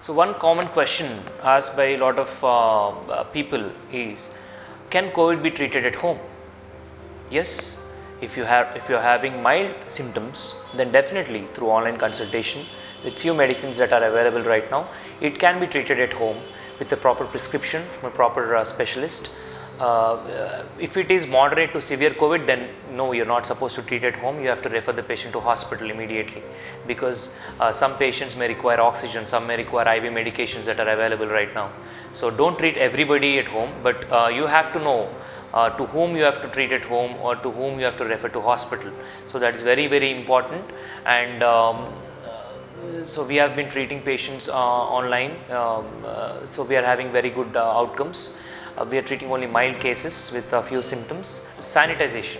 So one common question asked by a lot of people is, can COVID be treated at home? Yes, if you are having mild symptoms, then definitely through online consultation with few medicines that are available right now, it can be treated at home with a proper prescription from a proper specialist. If it is moderate to severe COVID, then no, you're not supposed to treat at home. You have to refer the patient to hospital immediately, because some patients may require oxygen, some may require IV medications that are available right now. So don't treat everybody at home, but you have to know to whom you have to treat at home or to whom you have to refer to hospital. So that is very, very important. And so we have been treating patients online, so we are having very good outcomes. We are treating only mild cases with a few symptoms. Sanitization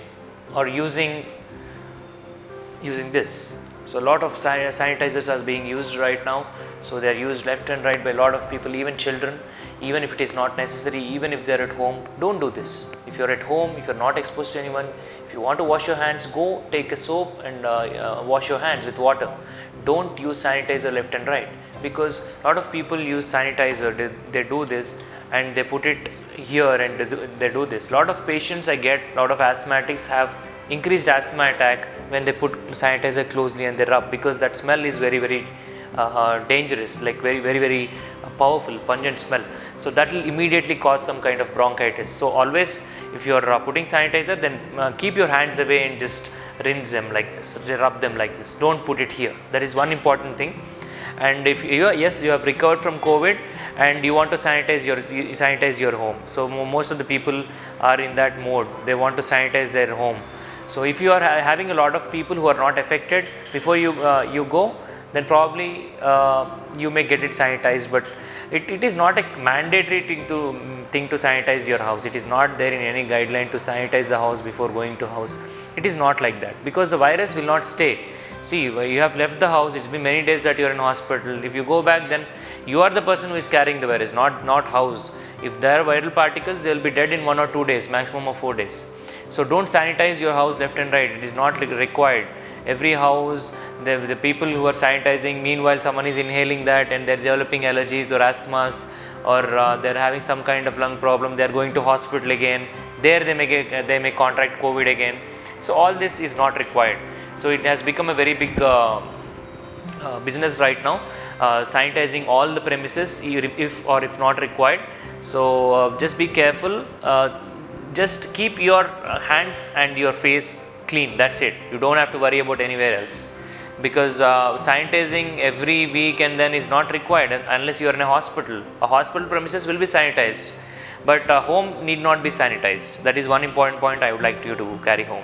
or using this. So a lot of sanitizers are being used right now. So they are used left and right by a lot of people, even children. Even if it is not necessary, even if they are at home, don't do this. If you are at home, if you are not exposed to anyone, if you want to wash your hands, go take a soap and wash your hands with water. Don't use sanitizer left and right, because a lot of people use sanitizer, they do this and they put it here and they do this. A lot of patients I get, a lot of asthmatics have increased asthma attack when they put sanitizer closely and they rub, because that smell is very, very dangerous, like very powerful, pungent smell. So that will immediately cause some kind of bronchitis. So always, if you are putting sanitizer, then keep your hands away and just rinse them like this, rub them like this. Don't put it here. That is one important thing. And if you have recovered from COVID and you want to sanitize your home. So most of the people are in that mode. They want to sanitize their home. So if you are having a lot of people who are not affected before you go, then probably you may get it sanitized, but it is not a mandatory thing to sanitize your house. It is not there in any guideline to sanitize the house before going to house. It is not like that, because the virus will not stay. See, you have left the house, it's been many days that you are in hospital. If you go back, then you are the person who is carrying the virus, not house. If there are viral particles, they will be dead in 1 or 2 days, maximum of 4 days. So don't sanitize your house left and right. It is not required. Every house, the people who are sanitizing, meanwhile someone is inhaling that and they are developing allergies or asthmas, or they are having some kind of lung problem, they are going to hospital again. There they may contract COVID again. So all this is not required. So it has become a very big business right now, sanitizing all the premises if not required. So just be careful. Just keep your hands and your face clean. That's it. You don't have to worry about anywhere else, because sanitizing every week and then is not required unless you are in a hospital. A hospital premises will be sanitized, but home need not be sanitized. That is one important point I would like you to carry home.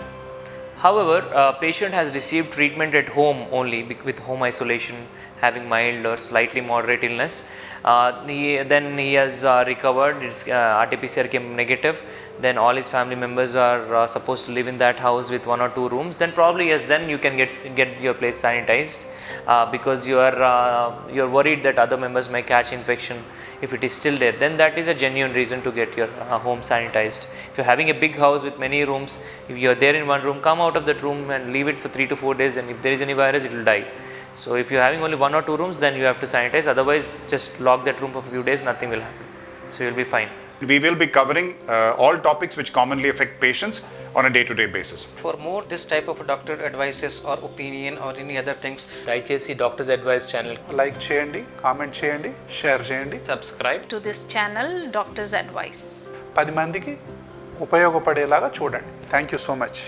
However, a patient has received treatment at home only with home isolation, having mild or slightly moderate illness. Then he has recovered, his RT-PCR came negative, then all his family members are supposed to live in that house with 1 or 2 rooms, then probably yes, then you can get your place sanitized, because you are worried that other members may catch infection. If it is still there, then that is a genuine reason to get your home sanitized. If you are having a big house with many rooms, if you are there in one room, come out of that room and leave it for 3 to 4 days, and if there is any virus, it will die. So if you are having only 1 or 2 rooms, then you have to sanitize. Otherwise, just lock that room for a few days, nothing will happen. So you will be fine. We will be covering all topics which commonly affect patients on a day-to-day basis. For more this type of doctor advices or opinion or any other things, దయచేసి doctors advice channel like చేయండి, comment చేయండి, share చేయండి. Subscribe to this channel, Doctor's Advice. 10 మందికి ఉపయోగపడేలాగా చూడండి. Thank you so much.